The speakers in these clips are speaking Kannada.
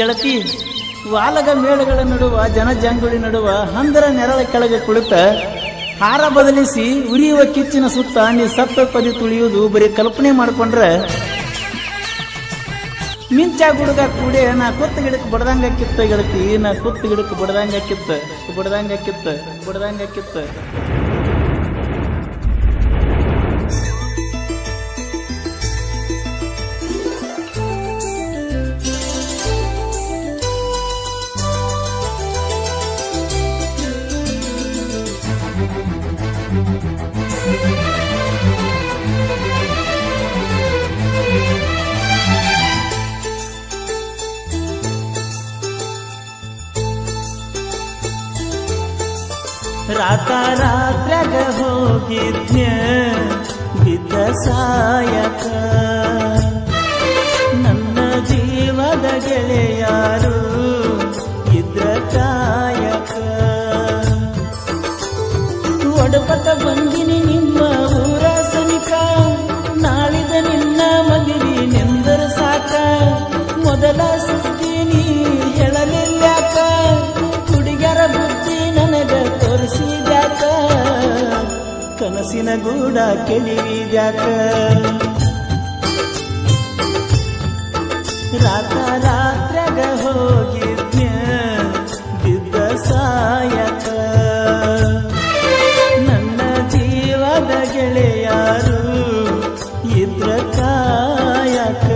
ಗೆಳತಿ, ವಾಲಗ ಮೇಳಗಳ ನಡುವ ಜನಜಂಗುಳಿ ನಡುವ ಹಂದರ ನೆರಳ ಕೆಳಗೆ ಕುಳಿತ ಹಾರ ಬದಲಿಸಿ ಉರಿಯುವ ಕಿಚ್ಚಿನ ಸುತ್ತ ನೀ ಸತ್ತ ಪದಿ ತುಳಿಯುವುದು ಬರೀ ಕಲ್ಪನೆ ಮಾಡ್ಕೊಂಡ್ರ ಮಿಂಚ ಗುಡುಗ ಕೂಡೆ ನಾ ಕುತ್ತ ಗಿಡಕ್ಕೆ ಬಡದಂಗ ಕಿತ್ತ ಗೆಳತಿ, ನಾ ಕುತ್ತ ಗಿಡಕ್ಕೆ ಬಡದಂಗ ಕಿತ್ತ ಬಡದಂಗ ಕಿತ್ತ ಬಡದಂಗ ಕಿತ್ತ. ರಾತ್ರಾಗ ಹೋಗಿದ್ನ್ಯ ಬಿದ್ದ ಸಾಯಕ, ನನ್ನ ಜೀವದ ಗೆಳೆಯಾರು ಇದ್ರ ಕಾಯಕ. ಒಡಪಟ ಬಂದಿನಿ ನಿಮ್ಮ ಊರ ಸನಿಕ, ನಾಳಿದ ನಿನ್ನ ಮದುವೆ ನೆಂದರ ಸಾಕ. ಮೊದಲ ಸುತ್ತೀನಿ ಹೇಳಲಿಲ್ಲಾಕ, ಹುಡುಗರ ಬುದ್ಧಿ ನನಗ ತೋರಿಸಿದ್ಯಾಕ, ಕನಸಿನ ಗೂಡ ಕೆಳಿವಿದ್ಯಾಕ. ರಾತ್ರಾಗ ಹೋಗಿದ್ನ್ಯ ಬಿದ್ದ ಸಾಯಕ, ನನ್ನ ಜೀವದ ಗೆಳೆಯಾರು ಇದ್ರ ಕಾಯಕ.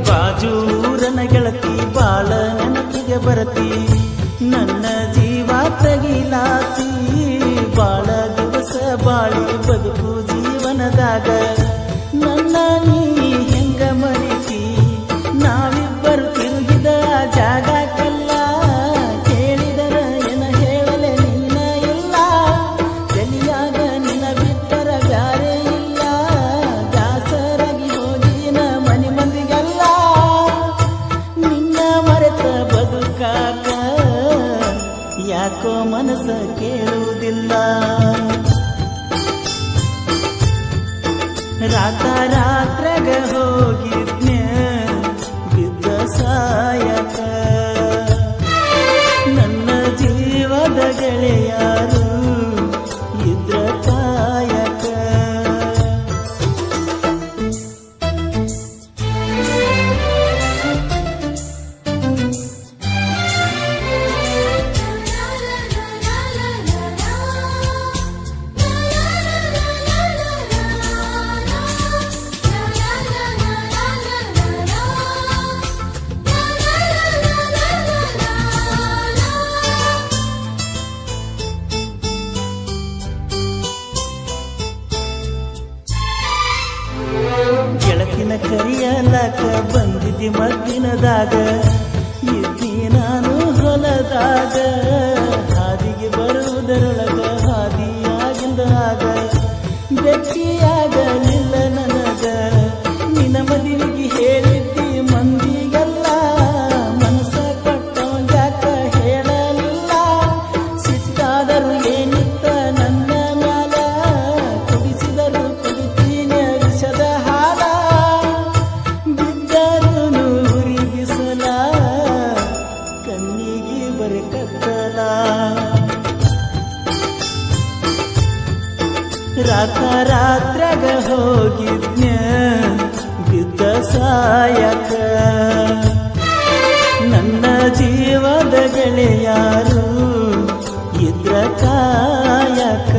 ಬಾಜೂರನ ಗೆಳತಿ ಬಾಳ ನೆನಪಿಗೆ ಬರತಿ, ನನ್ನ ಜೀವ ತಗಿಲಾತಿ. ಬಾಳ ದಿವಸ ಬಾಳಿ ಬದುಕು ಜೀವನದಾಗ ನನ್ನ ನೀ ಹೆಂಗ ಮರಿತಿ. ನಾವಿಬ್ಬರು ತಿರುಗಿದ ಜಾಗಕ್ಕೆಲ್ಲ ಕೇಳಿದರ ಏನ ಹೇಳಲೆ ನೀನ ಇಲ್ಲ. ತಲಿಯಾಗ ನಿನ ಬಿಟ್ಟರ ಬ್ಯಾರೆ ಇಲ್ಲ, ದಾಸರಾಗಿ ಹೋಗಿನ ಮನೆ ಮಂದಿಗೆಲ್ಲ. ನಿನ್ನ ಮರೆತ ಬದುಕಾಕ ಯಾಕೋ ಮನಸ್ಸ ಕೇಳುವುದಿಲ್ಲ. ರಾತ್ರಾಗ ಹೋಗಿದ್ನ್ಯ ಬಿದ್ದ ಸಾಯಕ, ನನ್ನ ಜೀವದ ಗೆಳೆಯಾರು ಇದ್ರ ಕಾಯಕ. ಗೆಳತಿನ ಕರಿಯಲಾಕ ಬಂದಿದ್ದಿ ಮದ್ದಿನದಾಗ, ಇದ್ದಿ ನಾನು ಹೊಲದಾಗ. ಹಾದಿಗೆ ಬರುವುದರೊಳಗ ಹಾದಿಯಾಗಿಂದಾಗ ಭೇಟಿಯಾಗಲಿಲ್ಲ ನನಗ. ನಿನ್ನ ಮದುವೆಗೆ ಹೇಳಿದ್ದಿ ಮಂದಿಗೆಲ್ಲ, ಮನಸ್ಸ ಕೊಟ್ಟೋಗ್ಯಾಕ ಹೇಳಲಿಲ್ಲ. ಸಿಟ್ಟಾದರೂ ಏನಿತ್ತ ನನ್ನ ಮ್ಯಾಲ, ಕುಡಿಸಿದರು ಕುಡಿತೀನಿ ವಿಷದ ಹಾಲ. ಬಿದ್ದರು ನೂರಿ ಬಿಸಲ, ಕಣ್ಣಿಗೆ ಬರಿ ಕತ್ತಲ. ರಾತ್ರಾಗ ಹೋಗಿದ್ನ್ಯ ಬಿದ್ದ ಸಾಯಕ, ನನ್ನ ಜೀವದ ಗೆಳೆಯಾರು ಇದ್ರ ಕಾಯಕ.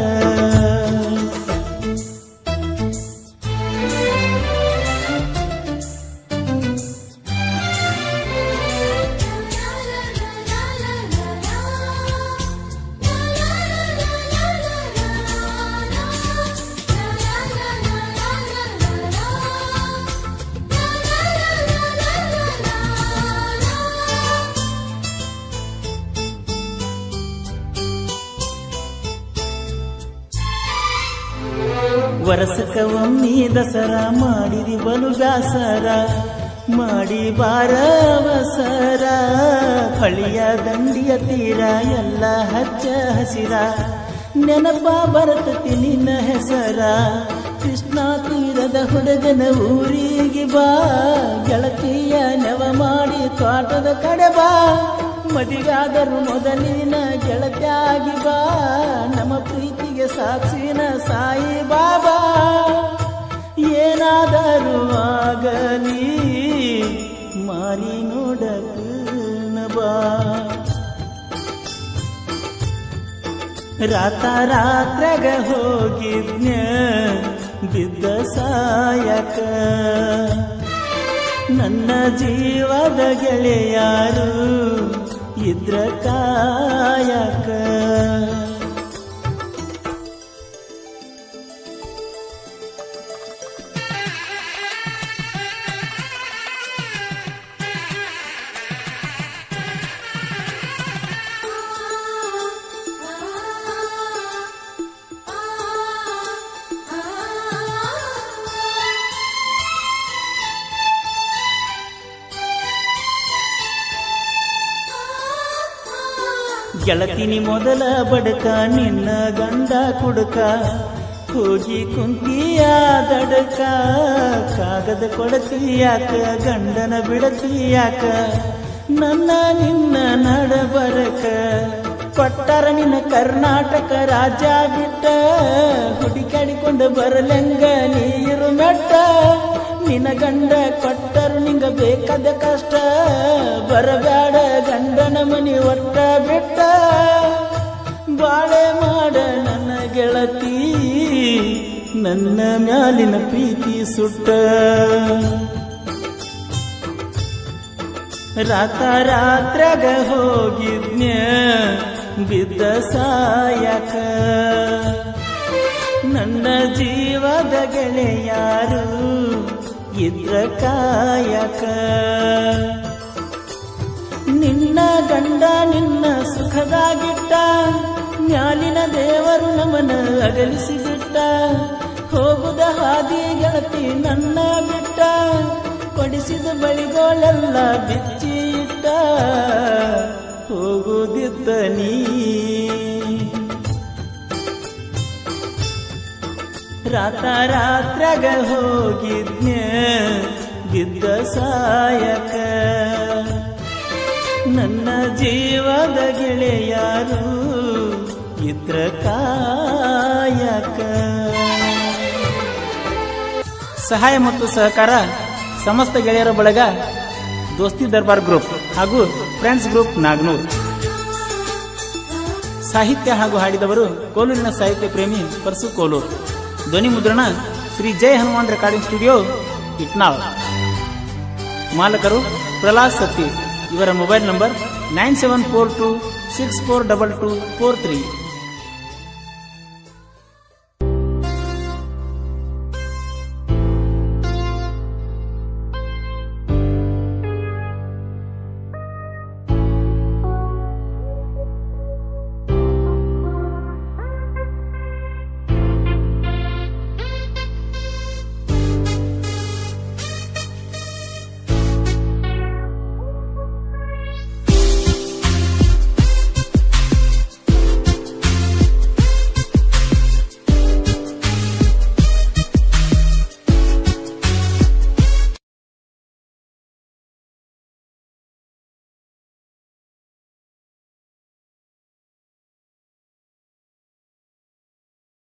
ವರ್ಷಕ್ಕ ಒಮ್ಮಿ ದಸರಾ ಮಾಡಿದಿ ಬಲು ಬ್ಯಾಸರ ಮಾಡಿ ಬಾರವಸರ ಹಳಿಯ ದಂಡಿಯ ತೀರ ಎಲ್ಲ ಹಚ್ಚ ಹಸಿರ ನೆನಪ ಬರತತಿ ನಿನ್ನ ಹೆಸರ ಕೃಷ್ಣ ತೀರದ ಹುಡುಗನ ಊರಿಗೆ ಬಾ ಗೆಳತಿಯ ನೆವ ಮಾಡಿ ತೋಟದ ಕಡೆ ಬಾ ಮದಿಗಾದರೂ ಮೊದಲಿನ ಗೆಳತಿಯಾಗಿ ಬಾ ನಮ್ಮ ಪ್ರೀತಿಗೆ ಸಾಕ್ಷಿನ ಸಾಯಿ ಬಾಬಾ ಏನಾದರೂ ಆಗಲಿ ಮಾರಿ ನೋಡಕನ ಬಾ ರಾತ್ರಾಗ ಹೋಗಿದ್ನ ಬಿದ್ದ ಸಾಯಕ ನನ್ನ ಜೀವದ ಗೆಳೆಯಾರು ಇದ್ರ ಕಾಯಕ ಗೆಳತಿನಿ ಮೊದಲ ಬಡಕ ನಿನ್ನ ಗಂಡ ಕುಡುಕ ಹೋಗಿ ಕುಂತಿಯ ದಡಕ ಕಾಗದ ಕೊಡತಿಯಾಕ ಗಂಡನ ಬಿಡತಿಯಾಕ ನನ್ನ ನಿನ್ನ ನಡಬರಕ ಕೊಟ್ಟರ ನಿನ್ನ ಕರ್ನಾಟಕ ರಾಜ್ಯ ಬಿಟ್ಟ ಹುಡುಕಾಡಿಕೊಂಡು ಬರಲೆಂಗ ನೀರು ಮೆಟ್ಟ ನಿನ್ನ ಗಂಡ ಕೊಟ್ಟರು ನಿಂಗ ಬೇಕಾದ ಕಷ್ಟ ಬರಬೇಡ ಗಂಡನ ಮನಿ ಒಟ್ಟ ಬಿಟ್ಟ ಬಾಳೆ ಮಾಡ ನನ್ನ ಗೆಳತಿ ನನ್ನ ಮ್ಯಾಲಿನ ಪ್ರೀತಿ ಸುಟ್ಟ ರಾತ್ರಾಗ ಹೋಗಿದ್ನ್ಯ ಬಿದ್ದ ಸಾಯಕ ನನ್ನ ಜೀವದ ಗೆಳೆಯಾರು ಇದ್ರ ಕಾಯಕ ನಿನ್ನ ಗಂಡ ನಿನ್ನ ಸುಖದಾಗಿಟ್ಟ ಮ್ಯಾಲಿನ ದೇವರು ನಮ್ಮನ ಅಗಲಿಸಿ ಬಿಟ್ಟ ಹೋಗುದ ಹಾದಿ ಗೆಳತಿ ನನ್ನ ಬಿಟ್ಟ ಕೊಡಿಸಿದ ಬಳಿಗೋಳೆಲ್ಲ ಬಿಚ್ಚಿ ಇಟ್ಟ ಹೋಗುದಿದ್ದ ನೀ ರಾತ್ರಾಗ ಹೋಗಿದ್ನ ಬಿದ್ದ ಸಾಯಕ ನನ್ನ ಜೀವದ ಗೆಳೆಯಾರು ಇದ್ರ ಕಾಯಕ ಸಹಾಯ ಮತ್ತು ಸಹಕಾರ ಸಮಸ್ತ ಗೆಳೆಯರ ಬಳಗ ದೋಸ್ತಿ ದರ್ಬಾರ್ ಗ್ರೂಪ್ ಹಾಗೂ ಫ್ರೆಂಡ್ಸ್ ಗ್ರೂಪ್ ನಾಗನೂರ್ ಸಾಹಿತ್ಯ ಹಾಗೂ ಹಾಡಿದವರು ಕೋಲೂರಿನ ಸಾಹಿತ್ಯ ಪ್ರೇಮಿ ಪರಸು ಕೋಲೂರ್ ಧ್ವನಿ ಮುದ್ರಣ ಶ್ರೀ ಜೈ ಹನುಮಾನ್ ರೆಕಾರ್ಡಿಂಗ್ ಸ್ಟುಡಿಯೋ ಇಟ್ನಾಳ್ ಮಾಲಕರು ಪ್ರಹ್ಲಾದ್ ಸತ್ತಿ ಇವರ ಮೊಬೈಲ್ ನಂಬರ್ 9742642243